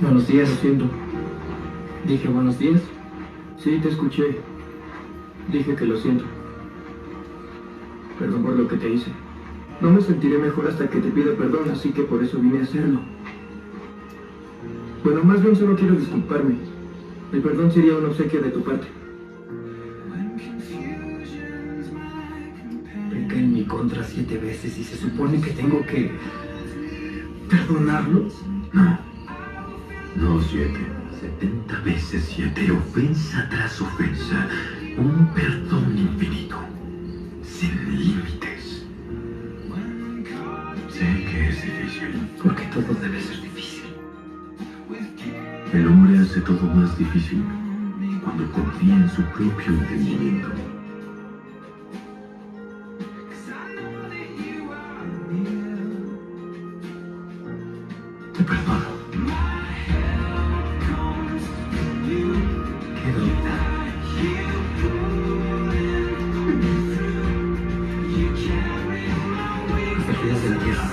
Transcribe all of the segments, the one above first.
Buenos días, lo siento. Dije buenos días. Sí, te escuché. Dije que lo siento. Perdón por lo que te hice. No me sentiré mejor hasta que te pida perdón, así que por eso vine a hacerlo. Bueno, más bien solo quiero disculparme. El perdón sería un obsequio de tu parte. Peca en mi contra 7 veces y se supone que tengo que perdonarlo. No 7, 70 veces 7, ofensa tras ofensa, un perdón infinito, sin límites. Sé que es difícil. Porque todo debe ser difícil. El hombre hace todo más difícil cuando confía en su propio entendimiento. Te perdono. Qué dolida. Hasta que ya se la tierra.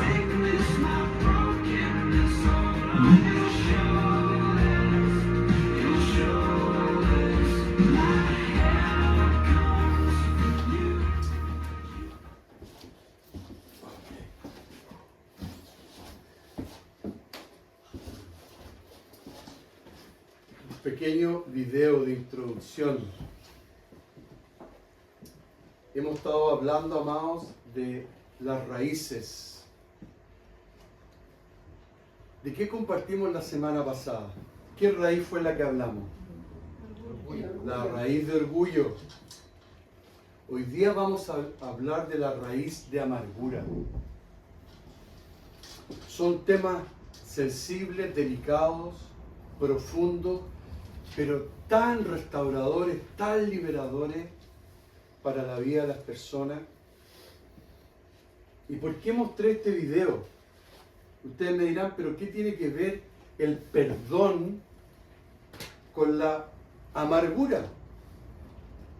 Pequeño video de introducción. Hemos estado hablando, amados, de las raíces. ¿De qué compartimos la semana pasada? ¿Qué raíz fue la que hablamos? La raíz de orgullo. Hoy día vamos a hablar de la raíz de amargura. Son temas sensibles, delicados, profundos, pero tan restauradores, tan liberadores para la vida de las personas. ¿Y por qué mostré este video? Ustedes me dirán, pero ¿qué tiene que ver el perdón con la amargura?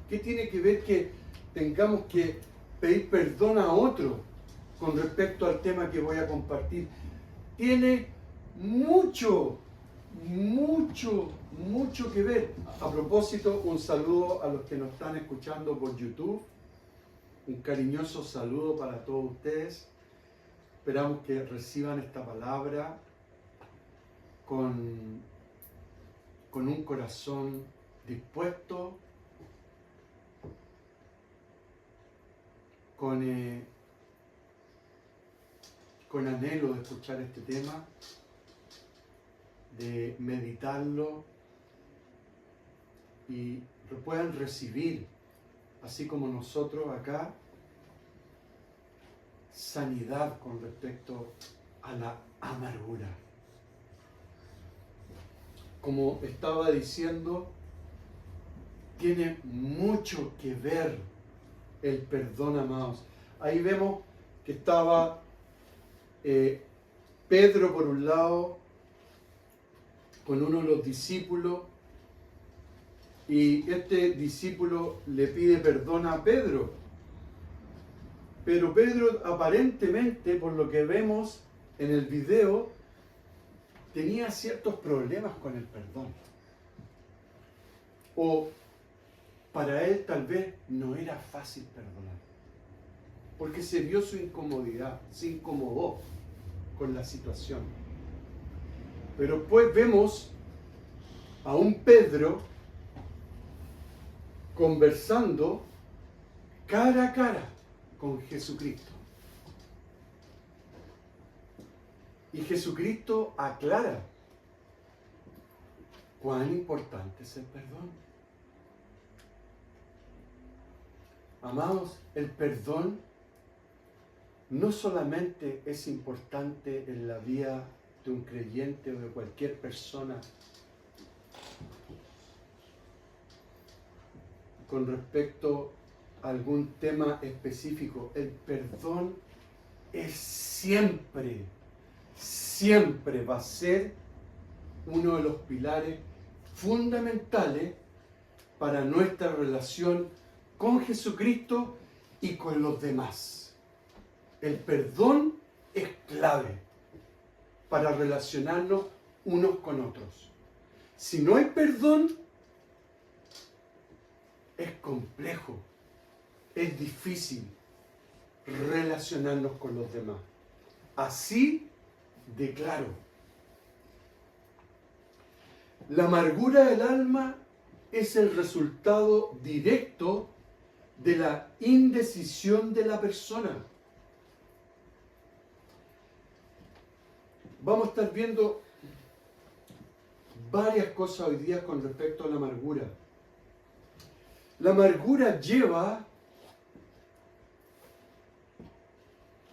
¿Qué tiene que ver que tengamos que pedir perdón a otro con respecto al tema que voy a compartir? Tiene mucho que ver. A propósito, un saludo a los que nos están escuchando por YouTube. Un cariñoso saludo para todos ustedes. Esperamos que reciban esta palabra con un corazón dispuesto, con anhelo de escuchar este tema, de meditarlo y lo puedan recibir, así como nosotros acá, sanidad con respecto a la amargura. Como estaba diciendo, tiene mucho que ver el perdón, amados. Ahí vemos que estaba Pedro por un lado, con uno de los discípulos, y este discípulo le pide perdón a Pedro. Pero Pedro aparentemente, por lo que vemos en el video, tenía ciertos problemas con el perdón. O para él tal vez no era fácil perdonar. Porque se vio su incomodidad, se incomodó con la situación. Pero pues vemos a un Pedro conversando cara a cara con Jesucristo. Y Jesucristo aclara cuán importante es el perdón. Amados, el perdón no solamente es importante en la vida de un creyente o de cualquier persona con respecto a algún tema específico. El perdón es siempre va a ser uno de los pilares fundamentales para nuestra relación con Jesucristo y con los demás. El perdón es clave para relacionarnos unos con otros. Si no hay perdón, es complejo, es difícil relacionarnos con los demás. Así de claro. La amargura del alma es el resultado directo de la indecisión de la persona. Vamos a estar viendo varias cosas hoy día con respecto a la amargura. La amargura lleva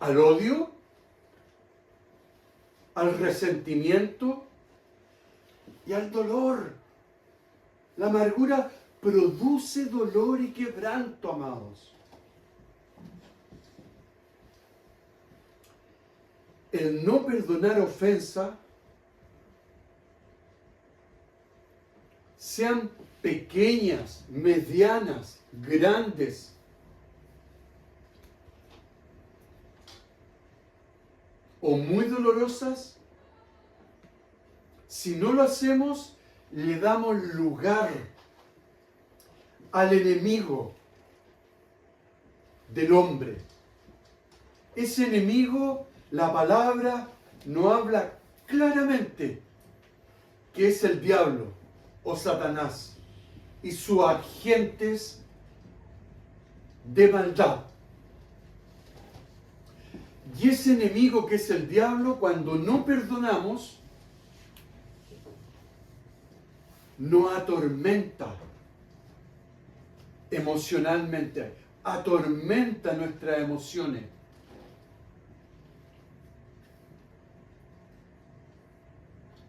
al odio, al resentimiento y al dolor. La amargura produce dolor y quebranto, amados. El no perdonar ofensa, sean pequeñas, medianas, grandes, o muy dolorosas, si no lo hacemos, le damos lugar al enemigo del hombre. Ese enemigo, la palabra no habla claramente que es el diablo o Satanás y sus agentes de maldad. Y ese enemigo que es el diablo, cuando no perdonamos, nos atormenta emocionalmente, atormenta nuestras emociones.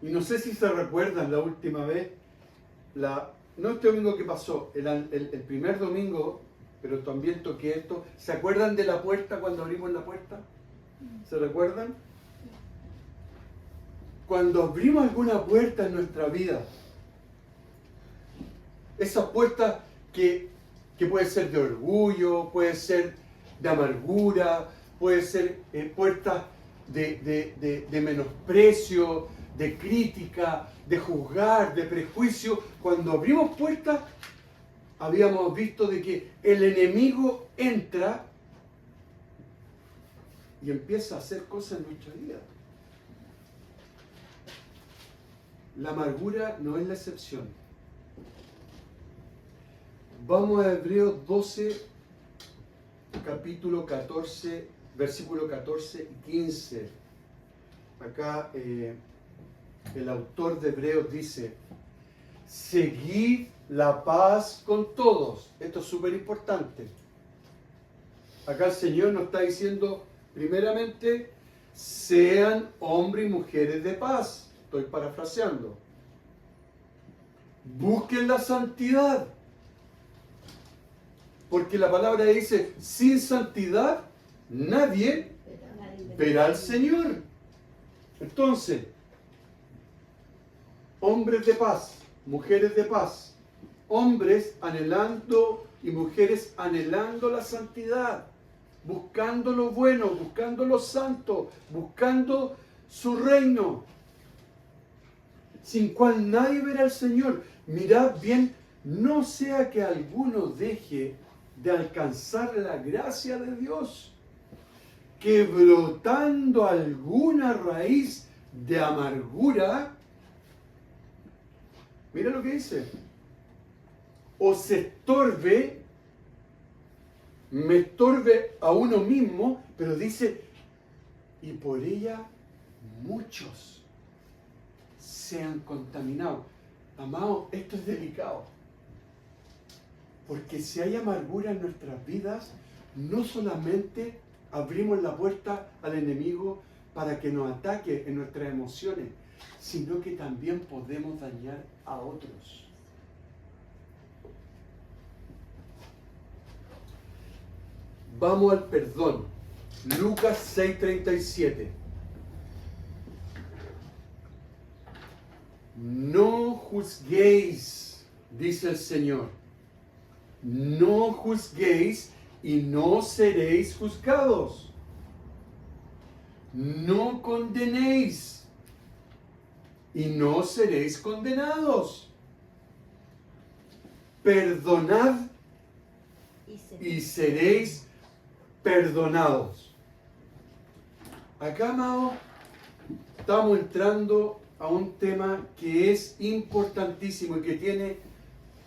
Y no sé si se recuerdan la última vez, no este domingo que pasó, el primer domingo, pero también toqué esto. ¿Se acuerdan de la puerta cuando abrimos la puerta? ¿Se recuerdan? Cuando abrimos alguna puerta en nuestra vida, esa puerta que puede ser de orgullo, puede ser de amargura, puede ser puertas de menosprecio, de crítica, de juzgar, de prejuicio. Cuando abrimos puertas, habíamos visto de que el enemigo entra y empieza a hacer cosas en nuestra vida. La amargura no es la excepción. Vamos a Hebreos 12, capítulo 14, versículo 14 y 15. Acá el autor de Hebreos dice: seguid la paz con todos. Esto es súper importante. Acá el Señor nos está diciendo, primeramente, sean hombres y mujeres de paz. Estoy parafraseando. Busquen la santidad. Porque la palabra dice, sin santidad nadie verá al Señor. Entonces, hombres de paz, mujeres de paz, hombres anhelando y mujeres anhelando la santidad, buscando lo bueno, buscando lo santo, buscando su reino, sin cual nadie verá al Señor. Mirad bien, no sea que alguno deje de alcanzar la gracia de Dios, que brotando alguna raíz de amargura, mira lo que dice, o se estorbe, me estorbe a uno mismo, pero dice, y por ella muchos sean contaminados. Amados, esto es delicado. Porque si hay amargura en nuestras vidas, no solamente abrimos la puerta al enemigo para que nos ataque en nuestras emociones, sino que también podemos dañar a otros. Vamos al perdón. Lucas 6:37. No juzguéis, dice el Señor. No juzguéis y no seréis juzgados. No condenéis y no seréis condenados. Perdonad y seréis perdonados. Acá, amado, estamos entrando a un tema que es importantísimo y que tiene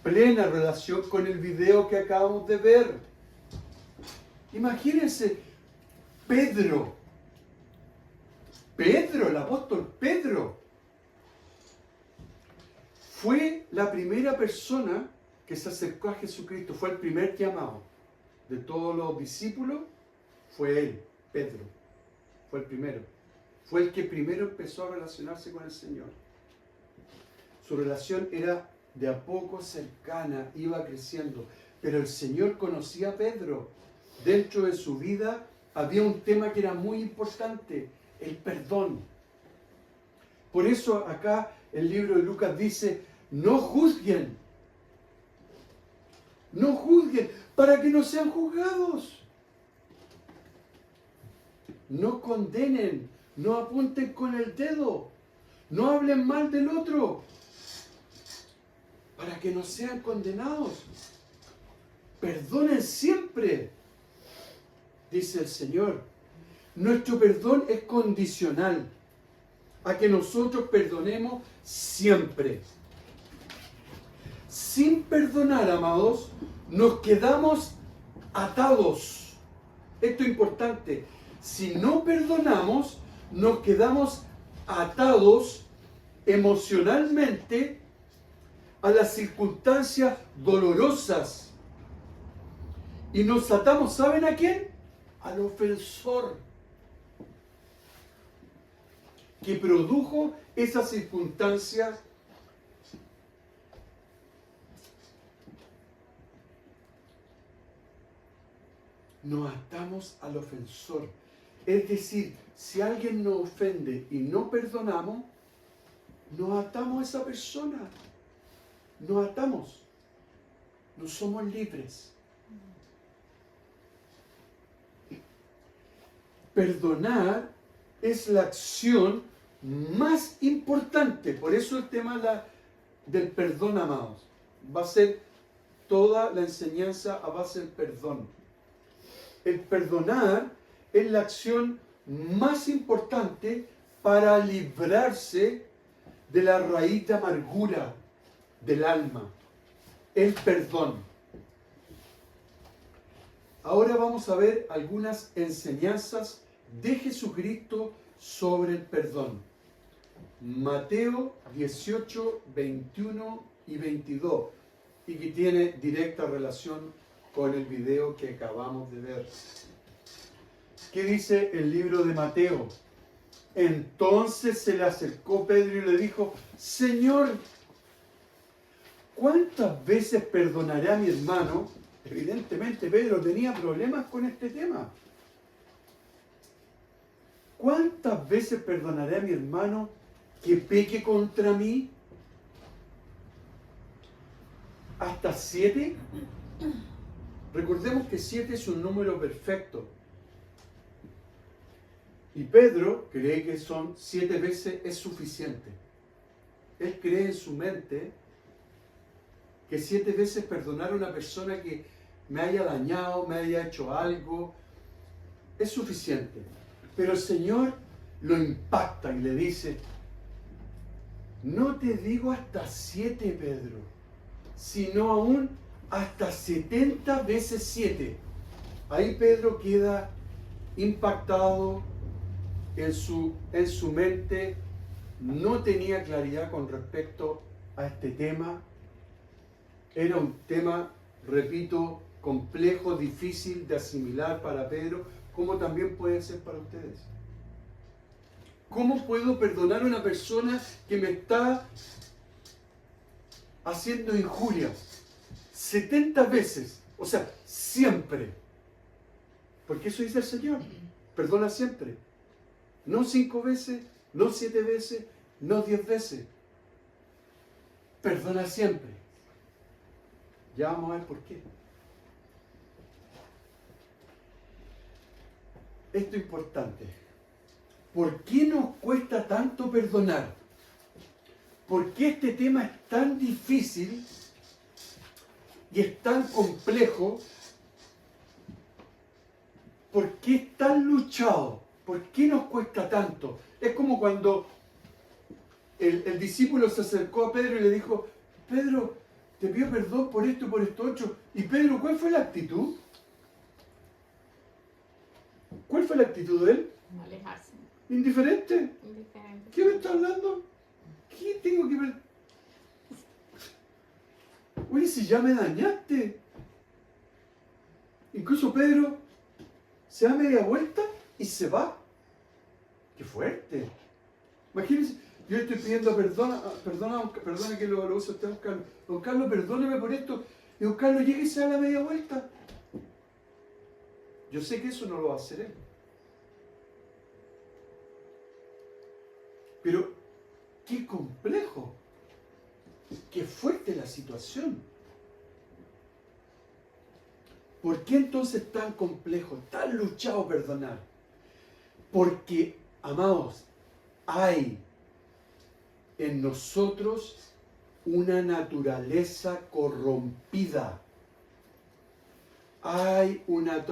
plena relación con el video que acabamos de ver. Imagínense, Pedro, el apóstol Pedro, fue la primera persona que se acercó a Jesucristo, fue el primer llamado. De todos los discípulos, fue él, Pedro, fue el primero. Fue el que primero empezó a relacionarse con el Señor. Su relación era de a poco cercana, iba creciendo, pero el Señor conocía a Pedro. Dentro de su vida había un tema que era muy importante, el perdón. Por eso acá el libro de Lucas dice, no juzguen, para que no sean juzgados. No condenen, no apunten con el dedo, no hablen mal del otro, para que no sean condenados. Perdonen siempre, dice el Señor. Nuestro perdón es condicional a que nosotros perdonemos siempre. Sin perdonar, amados, nos quedamos atados. Esto es importante. Si no perdonamos, nos quedamos atados emocionalmente a las circunstancias dolorosas. Y nos atamos, ¿saben a quién? Al ofensor que produjo esas circunstancias. Nos atamos al ofensor. Es decir, si alguien nos ofende y no perdonamos, nos atamos a esa persona. Nos atamos. No somos libres. Perdonar es la acción más importante. Por eso el tema del perdón, amados. Va a ser toda la enseñanza a base del perdón. El perdonar es la acción más importante para librarse de la raíz de amargura del alma. El perdón. Ahora vamos a ver algunas enseñanzas de Jesucristo sobre el perdón. Mateo 18, 21 y 22, y que tiene directa relación con el video que acabamos de ver. ¿Qué dice el libro de Mateo? Entonces se le acercó Pedro y le dijo, Señor, ¿cuántas veces perdonaré a mi hermano? Evidentemente Pedro tenía problemas con este tema. ¿Cuántas veces perdonaré a mi hermano que peque contra mí? ¿Hasta 7? Recordemos que 7 es un número perfecto. Y Pedro cree que son 7 veces es suficiente. Él cree en su mente que 7 veces perdonar a una persona que me haya dañado, me haya hecho algo, es suficiente. Pero el Señor lo impacta y le dice, no te digo hasta 7, Pedro, sino aún hasta 70 veces 7. Ahí Pedro queda impactado en su mente, no tenía claridad con respecto a este tema. Era un tema, repito, complejo, difícil de asimilar para Pedro, como también puede ser para ustedes. ¿Cómo puedo perdonar a una persona que me está haciendo injurias? 70 veces, o sea, siempre. Porque eso dice el Señor, perdona siempre. No 5 veces, no 7 veces, no 10 veces. Perdona siempre. Ya vamos a ver por qué. Esto es importante. ¿Por qué nos cuesta tanto perdonar? ¿por qué este tema es tan difícil y es tan complejo? ¿Por qué es tan luchado? ¿Por qué nos cuesta tanto? Es como cuando el discípulo se acercó a Pedro y le dijo, Pedro, te pido perdón por esto y por esto otro. Y Pedro, ¿cuál fue la actitud? ¿Cuál fue la actitud de él? No alejarse. Indiferente. Indiferente. ¿Qué me está hablando? ¿Qué tengo que ver? Oye, si ya me dañaste. Incluso Pedro se da media vuelta y se va. ¡Qué fuerte! Imagínense, yo le estoy pidiendo perdona que lo use usted, don Carlos. Don Carlos, perdóneme por esto. Y don Carlos llega y se da la media vuelta. Yo sé que eso no lo va a hacer él. Pero, qué complejo. Qué fuerte la situación. ¿Por qué entonces tan complejo, tan luchado perdonar? Porque, amados, hay en nosotros una naturaleza corrompida. Hay una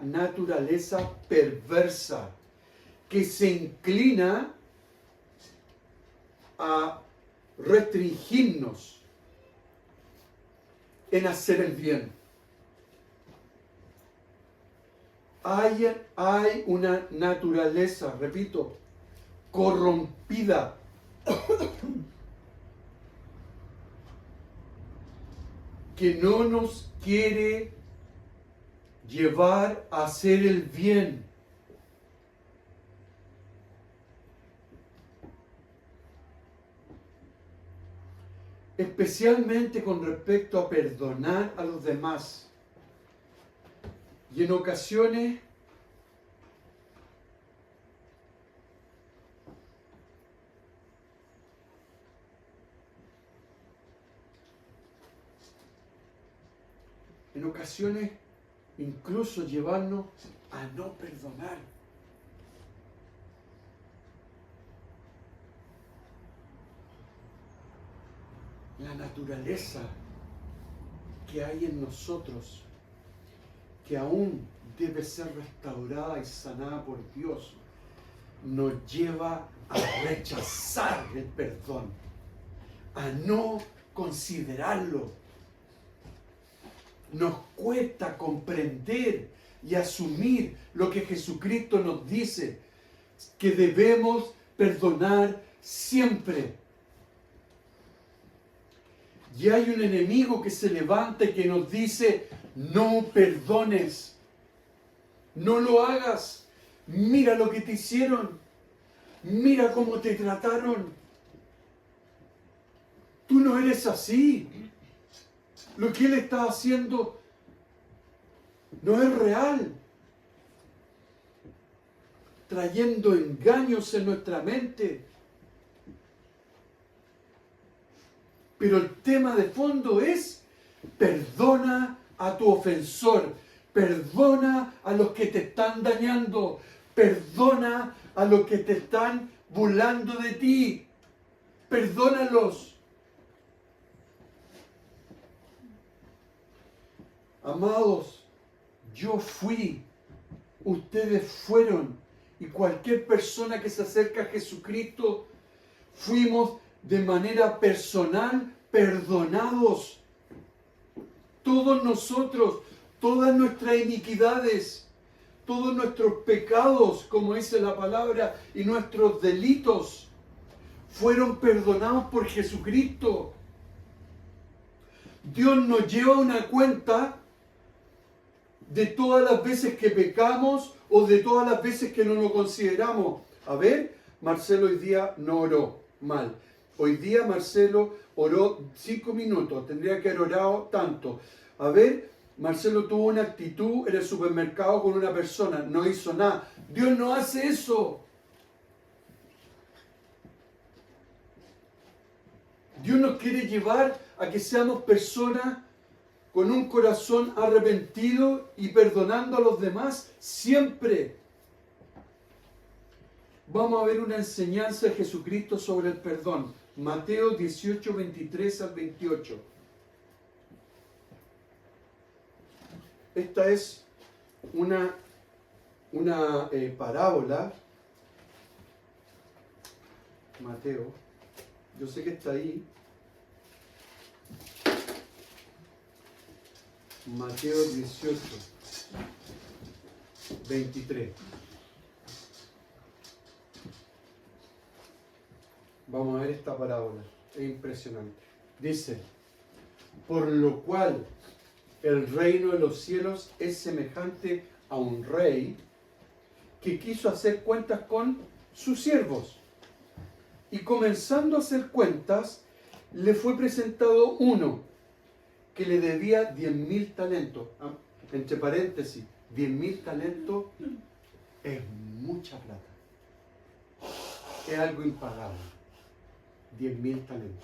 naturaleza perversa que se inclina a restringirnos en hacer el bien. Hay una naturaleza, repito, corrompida. Que no nos quiere llevar a hacer el bien. Especialmente con respecto a perdonar a los demás. Y en ocasiones incluso llevarnos a no perdonar. La naturaleza que hay en nosotros, que aún debe ser restaurada y sanada por Dios, nos lleva a rechazar el perdón, a no considerarlo. Nos cuesta comprender y asumir lo que Jesucristo nos dice, que debemos perdonar siempre. Y hay un enemigo que se levanta y que nos dice, no perdones, no lo hagas, mira lo que te hicieron, mira cómo te trataron. Tú no eres así. Lo que él está haciendo no es real. Trayendo engaños en nuestra mente. Pero el tema de fondo es, perdona a tu ofensor, perdona a los que te están dañando, perdona a los que te están burlando de ti, perdónalos. Amados, yo fui, ustedes fueron, y cualquier persona que se acerca a Jesucristo, fuimos de manera personal perdonados. Todos nosotros, todas nuestras iniquidades, todos nuestros pecados, como dice la palabra, y nuestros delitos, fueron perdonados por Jesucristo. Dios nos lleva una cuenta de todas las veces que pecamos o de todas las veces que no lo consideramos. A ver, Marcelo hoy día no oró mal. Hoy día Marcelo oró 5 minutos, tendría que haber orado tanto. A ver, Marcelo tuvo una actitud en el supermercado con una persona, no hizo nada. Dios no hace eso. Dios nos quiere llevar a que seamos personas con un corazón arrepentido y perdonando a los demás siempre. Vamos a ver una enseñanza de Jesucristo sobre el perdón. Mateo 18, 23 al 28. Esta es una parábola. Mateo, yo sé que está ahí. Mateo 18, 23. Vamos a ver esta parábola. Es impresionante. Dice, por lo cual el reino de los cielos es semejante a un rey que quiso hacer cuentas con sus siervos. Y comenzando a hacer cuentas, le fue presentado uno que le debía 10.000 talentos. Entre paréntesis, 10.000 talentos es mucha plata. Es algo impagable. 10.000 talentos.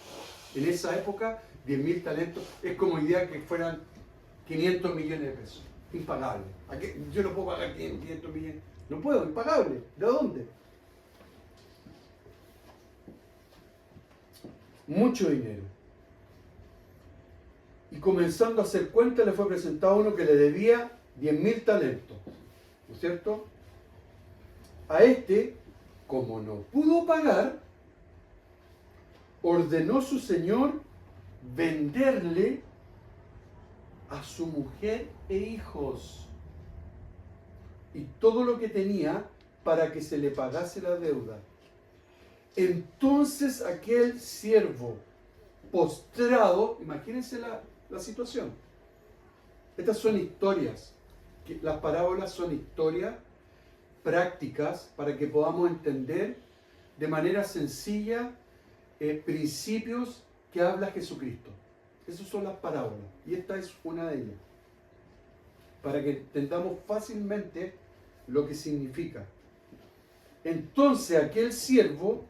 En esa época, 10.000 talentos es como idea que fueran 500 millones de pesos. Impagable. Yo no puedo pagar 500 millones. No puedo, impagable. ¿De dónde? Mucho dinero. Y comenzando a hacer cuenta, le fue presentado uno que le debía 10.000 talentos. ¿No es cierto? A este, como no pudo pagar, ordenó su señor venderle a su mujer e hijos y todo lo que tenía para que se le pagase la deuda. Entonces aquel siervo postrado, imagínense la situación. Estas son historias, las parábolas son historias prácticas para que podamos entender de manera sencilla principios que habla Jesucristo. Esas son las parábolas y esta es una de ellas, para que entendamos fácilmente lo que significa. Entonces aquel siervo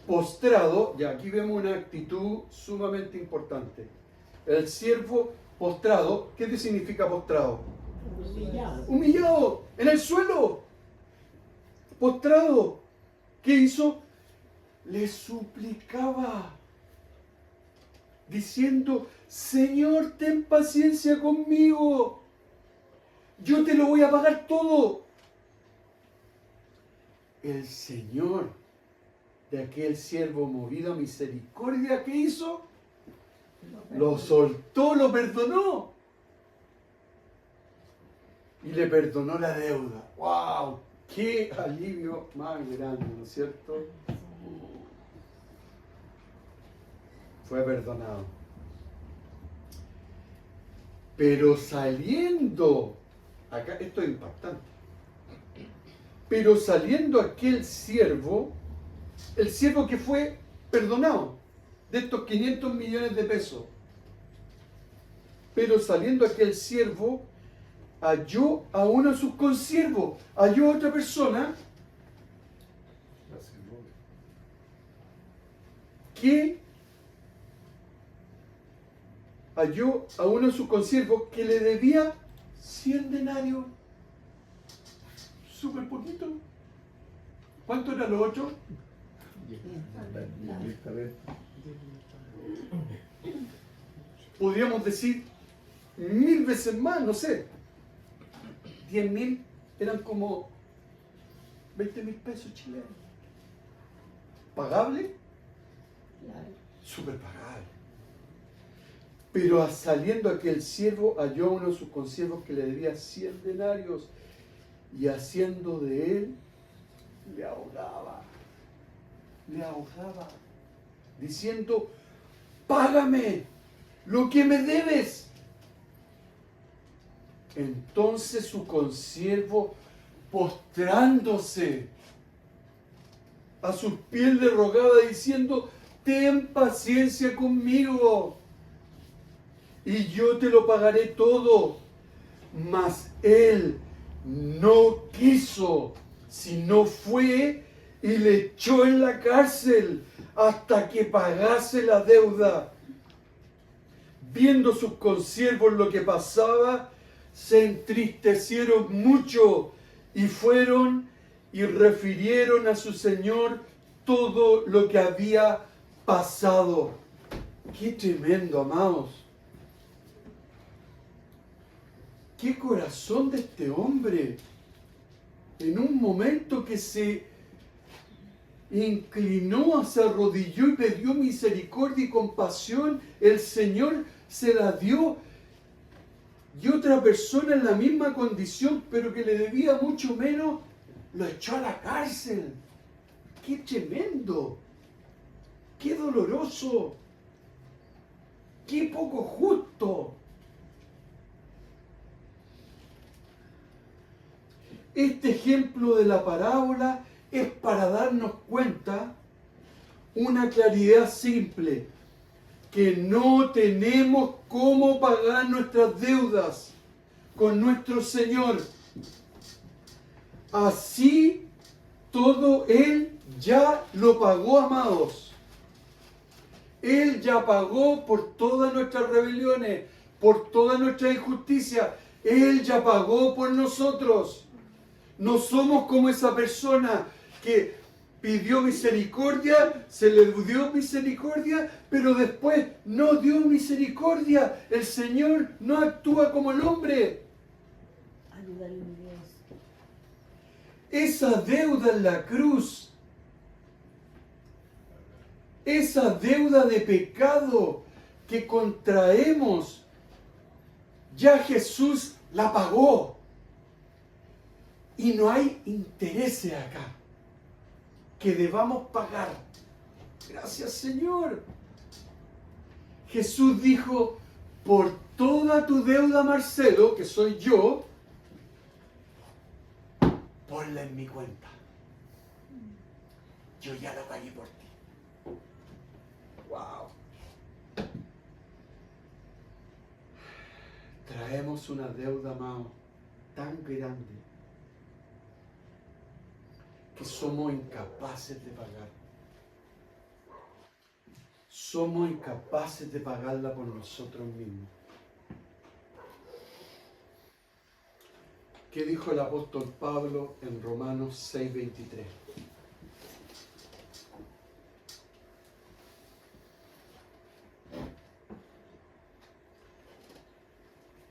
postrado, ya aquí vemos una actitud sumamente importante. El siervo postrado, ¿qué significa postrado? Humillado. Humillado, en el suelo, postrado. ¿Qué hizo? Le suplicaba, diciendo, Señor, ten paciencia conmigo, yo te lo voy a pagar todo. El Señor de aquel siervo, movido a misericordia, ¿qué hizo? Lo soltó, lo perdonó. Y le perdonó la deuda. ¡Wow! ¡Qué alivio más grande! ¿No es cierto? Fue perdonado. Pero saliendo, acá esto es impactante. Pero saliendo aquel siervo, el siervo que fue perdonado de estos 500 millones de pesos. Pero saliendo aquel siervo, halló a uno de sus consiervos, halló a otra persona que halló a uno de sus consiervos que le debía 100 denarios. Súper poquito. ¿Cuánto eran los otros? Podríamos decir 1000 veces más, no sé. 10.000 eran como 20.000 pesos chilenos. ¿Pagable? Claro. Súper pagable. Pero saliendo aquel siervo halló a uno de sus consiervos que le debía 100 denarios y haciendo de él, le ahogaba, diciendo, págame lo que me debes. Entonces su consiervo, postrándose a sus pies, le rogaba diciendo, ten paciencia conmigo y yo te lo pagaré todo. Mas él no quiso, sino fue y le echó en la cárcel hasta que pagase la deuda. Viendo sus consiervos lo que pasaba, se entristecieron mucho y fueron y refirieron a su señor todo lo que había pasado. Qué tremendo, amados. Qué corazón de este hombre. En un momento que se inclinó, se arrodilló y pidió misericordia y compasión, el Señor se la dio. Y otra persona en la misma condición, pero que le debía mucho menos, lo echó a la cárcel. ¡Qué tremendo! ¡Qué doloroso! ¡Qué poco justo! Este ejemplo de la parábola es para darnos cuenta una claridad simple, que no tenemos cómo pagar nuestras deudas con nuestro Señor. Así todo Él ya lo pagó, amados. Él ya pagó por todas nuestras rebeliones, por toda nuestra injusticia. Él ya pagó por nosotros. No somos como esa persona que pidió misericordia, se le dio misericordia, pero después no dio misericordia. El Señor no actúa como el hombre. Ayúdale, mi Dios. Esa deuda en la cruz, esa deuda de pecado que contraemos, ya Jesús la pagó. Y no hay intereses acá que debamos pagar. Gracias, Señor. Jesús dijo, por toda tu deuda, Marcelo, que soy yo, ponla en mi cuenta. Yo ya la pagué por ti. Wow. Traemos una deuda, amado, tan grande que somos incapaces de pagar. Somos incapaces de pagarla por nosotros mismos. ¿Qué dijo el apóstol Pablo en Romanos 6:23?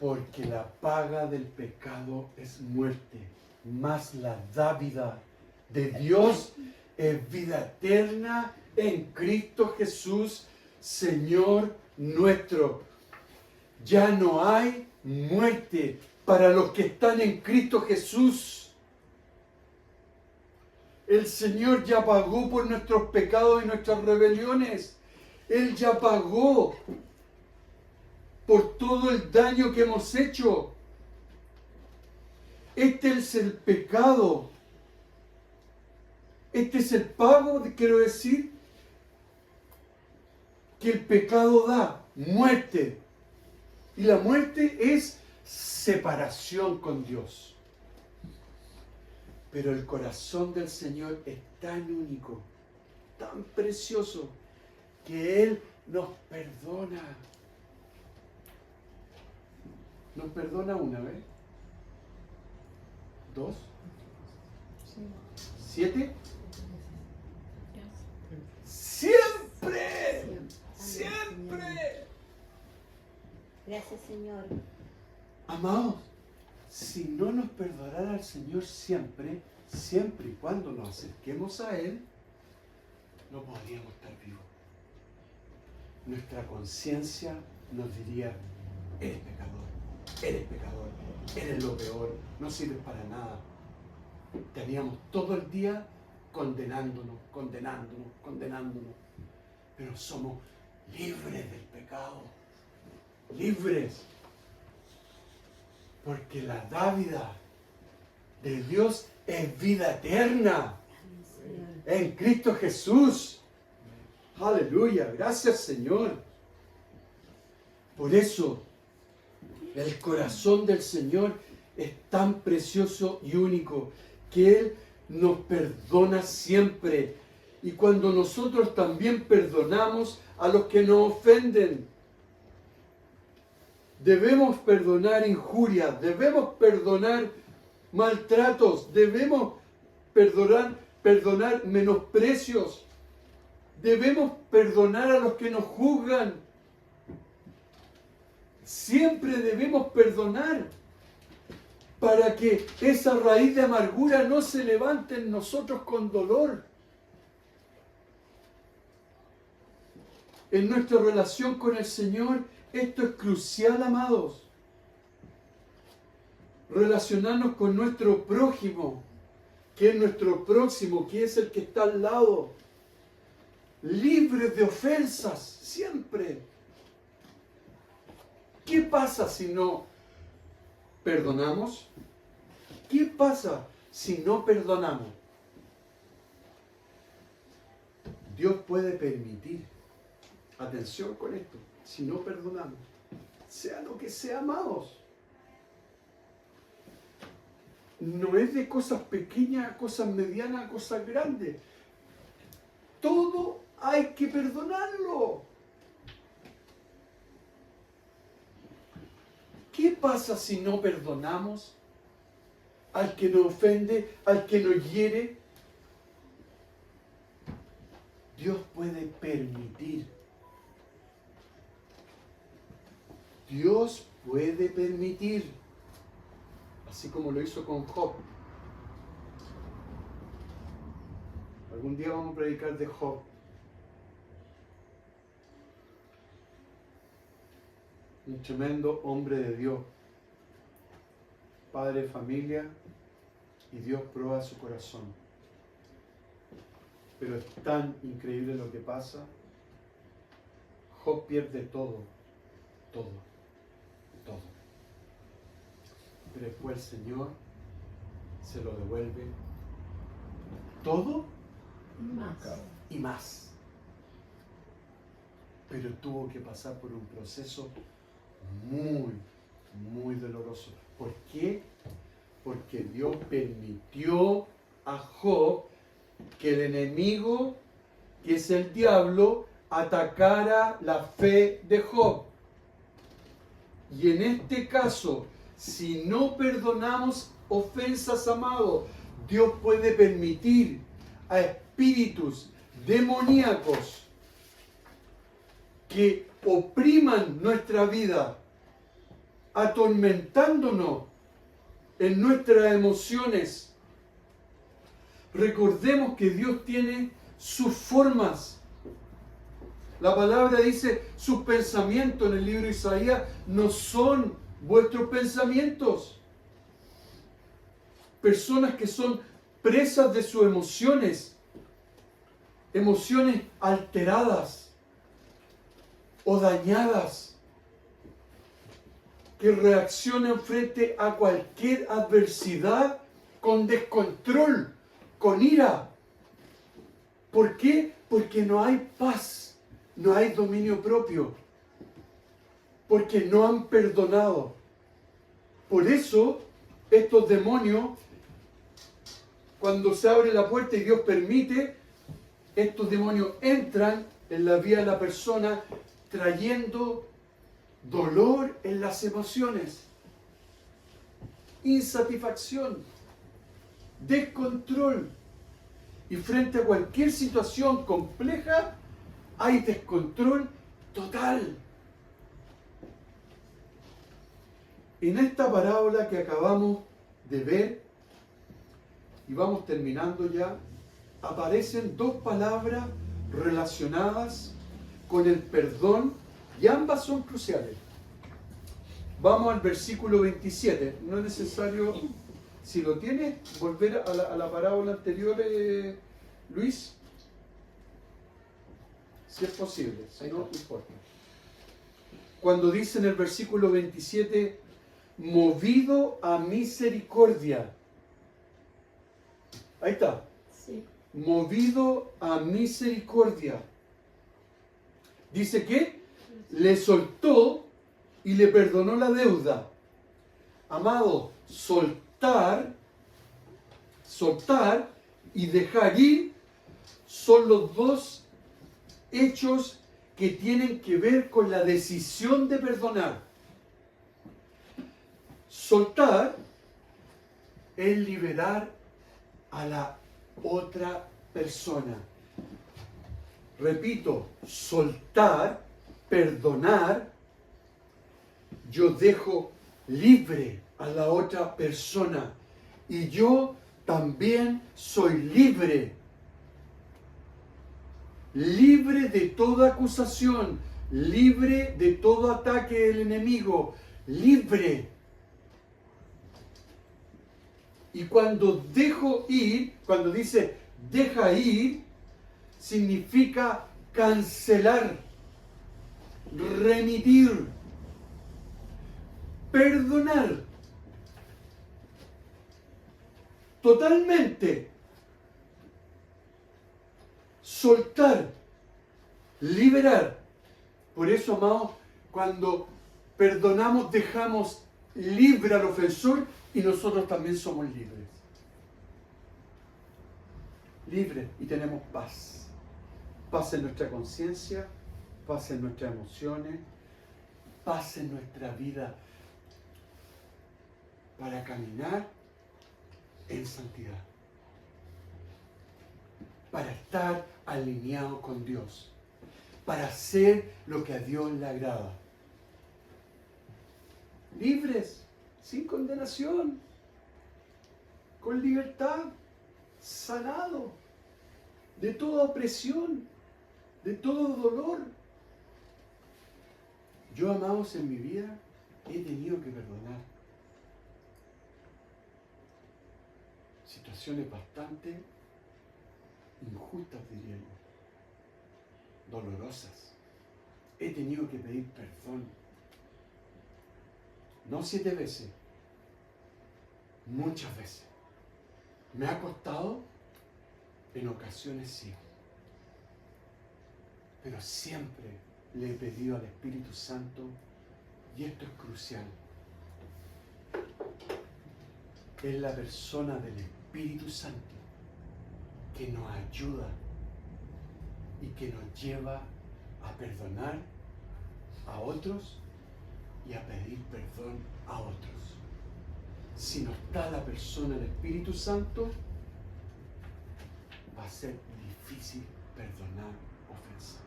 Porque la paga del pecado es muerte, mas la dádiva de Dios es vida eterna en Cristo Jesús, Señor nuestro. Ya no hay muerte para los que están en Cristo Jesús. El Señor ya pagó por nuestros pecados y nuestras rebeliones. Él ya pagó por todo el daño que hemos hecho. Este es el pecado. Este es el pago, quiero decir, que el pecado da muerte. Y la muerte es separación con Dios. Pero el corazón del Señor es tan único, tan precioso, que Él nos perdona. Nos perdona una vez, 2, 7. ¡Siempre! ¡Siempre! Gracias, Señor. Amados, si no nos perdonara el Señor siempre, siempre y cuando nos acerquemos a Él, no podríamos estar vivos. Nuestra conciencia nos diría, eres pecador, eres lo peor, no sirves para nada. Teníamos todo el día condenándonos. Pero somos libres del pecado. Libres. Porque la dádiva de Dios es vida eterna. En Cristo Jesús. Aleluya. Gracias, Señor. Por eso, el corazón del Señor es tan precioso y único que Él nos perdona siempre. Y cuando nosotros también perdonamos a los que nos ofenden, debemos perdonar injurias, debemos perdonar maltratos, debemos perdonar menosprecios, Debemos perdonar a los que nos juzgan. Siempre debemos perdonar para que esa raíz de amargura no se levante en nosotros con dolor. En nuestra relación con el Señor, esto es crucial, amados. Relacionarnos con nuestro prójimo, que es nuestro próximo, que es el que está al lado. Libres de ofensas, siempre. ¿Qué pasa si no perdonamos? ¿Qué pasa si no perdonamos? Dios puede permitir, atención con esto, si no perdonamos, sea lo que sea, amados. No es de cosas pequeñas a cosas medianas a cosas grandes. Todo hay que perdonarlo. ¿Qué pasa si no perdonamos al que nos ofende, al que nos hiere? Dios puede permitir. Dios puede permitir. Así como lo hizo con Job. Algún día vamos a predicar de Job. Un tremendo hombre de Dios. Padre de familia. Y Dios prueba su corazón. Pero es tan increíble lo que pasa. Job pierde todo. Todo. Todo. Pero después el Señor se lo devuelve todo y más. Pero tuvo que pasar por un proceso muy, muy doloroso. ¿Por qué? Porque Dios permitió a Job que el enemigo, que es el diablo, atacara la fe de Job. Y en este caso, si no perdonamos ofensas, amados, Dios puede permitir a espíritus demoníacos que opriman nuestra vida, atormentándonos en nuestras emociones. Recordemos que Dios tiene sus formas. La palabra dice, sus pensamientos en el libro de Isaías no son vuestros pensamientos. Personas que son presas de sus emociones, emociones alteradas o dañadas, que reaccionan frente a cualquier adversidad con descontrol, con ira. ¿Por qué? Porque no hay paz, no hay dominio propio, porque no han perdonado. Por eso, estos demonios, cuando se abre la puerta y Dios permite, estos demonios entran en la vida de la persona trayendo dolor en las emociones, insatisfacción, descontrol. Y frente a cualquier situación compleja, hay descontrol total. En esta parábola que acabamos de ver, y vamos terminando ya, aparecen dos palabras relacionadas con el perdón y ambas son cruciales. Vamos al versículo 27. No es necesario, si lo tienes, volver a la parábola anterior, Luis. Si es posible, si no, no importa. Cuando dice en el versículo 27, movido a misericordia. Ahí está. Sí. Movido a misericordia. Dice que le soltó y le perdonó la deuda. Amado, soltar y dejar ir son los dos hechos que tienen que ver con la decisión de perdonar. Soltar es liberar a la otra persona. repito, soltar, perdonar, yo dejo libre a la otra persona y yo también soy libre. Libre de toda acusación, libre de todo ataque del enemigo, libre. Y cuando dejo ir, cuando dice deja ir, significa cancelar, remitir, perdonar. Totalmente. Soltar, liberar. Por eso, amados, cuando perdonamos, dejamos libre al ofensor y nosotros también somos libres. Libres y tenemos paz. Paz en nuestra conciencia, paz en nuestras emociones, paz en nuestra vida para caminar en santidad. Para estar alineado con Dios, para hacer lo que a Dios le agrada. Libres, sin condenación, con libertad, sanado de toda opresión, de todo dolor. Yo, amados, en mi vida he tenido que perdonar situaciones bastante injustas, diría yo, dolorosas. He tenido que pedir perdón. No 7 veces, muchas veces. ¿Me ha costado? En ocasiones sí. Pero siempre le he pedido al Espíritu Santo, y esto es crucial, es la persona del Espíritu Santo que nos ayuda y que nos lleva a perdonar a otros y a pedir perdón a otros. Si no está la persona del Espíritu Santo, va a ser difícil perdonar ofensas.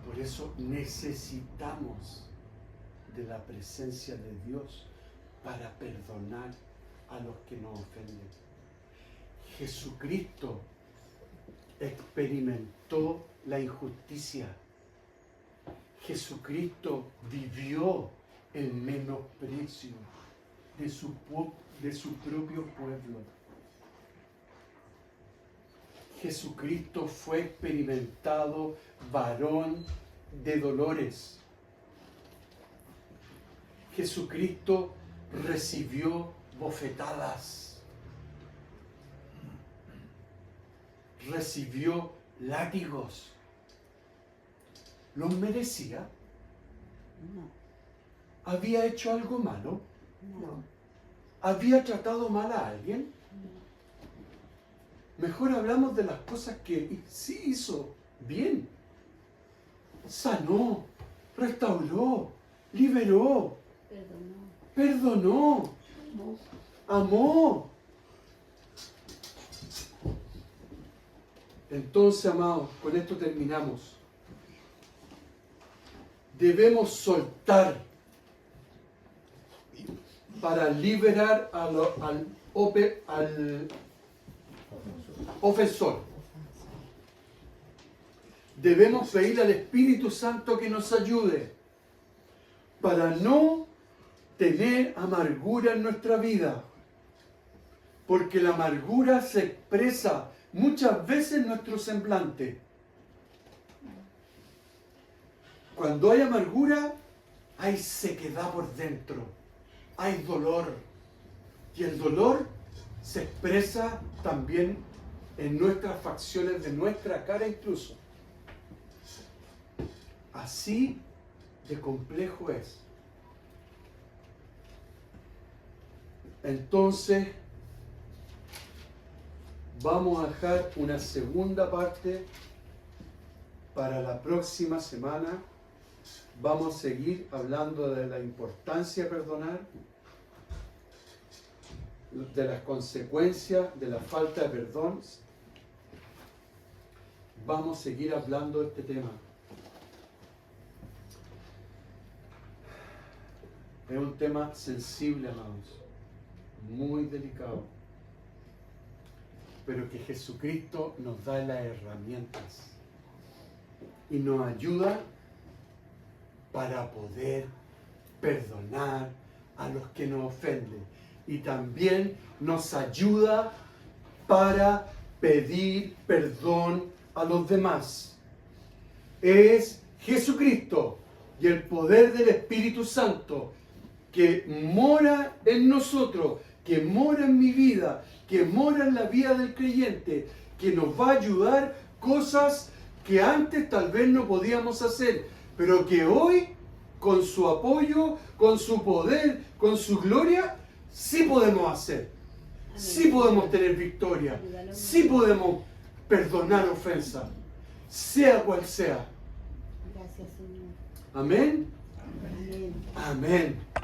Por eso necesitamos de la presencia de Dios para perdonar a los que nos ofenden. Jesucristo experimentó la injusticia. Jesucristo vivió el menosprecio de su propio pueblo. Jesucristo fue experimentado varón de dolores. Jesucristo recibió bofetadas. Recibió látigos. ¿Los merecía? No, ¿Había hecho algo malo? no, ¿Había tratado mal a alguien? Mejor hablamos de las cosas que sí hizo bien. Sanó, restauró, liberó, perdonó, amó. Entonces, amados, con esto terminamos. Debemos soltar para liberar al ofensor. Debemos pedir al Espíritu Santo que nos ayude para no tener amargura en nuestra vida, porque la amargura se expresa muchas veces en nuestro semblante. Cuando hay amargura, hay sequedad por dentro, hay dolor, y el dolor se expresa también en nuestras facciones de nuestra cara incluso. Así de complejo es. Entonces, vamos a dejar una segunda parte para la próxima semana. Vamos a seguir hablando de la importancia de perdonar, de las consecuencias de la falta de perdón, vamos a seguir hablando de este tema. Es un tema sensible, amados, muy delicado, pero que Jesucristo nos da las herramientas y nos ayuda para poder perdonar a los que nos ofenden, y también nos ayuda para pedir perdón a los demás. Es Jesucristo y el poder del Espíritu Santo que mora en nosotros, que mora en mi vida, que mora en la vida del creyente, que nos va a ayudar cosas que antes tal vez no podíamos hacer, pero que hoy, con su apoyo, con su poder, con su gloria, sí podemos hacer. Sí podemos tener victoria. Sí podemos perdonar ofensas, sea cual sea. Gracias, Señor. Amén. Amén. Amén.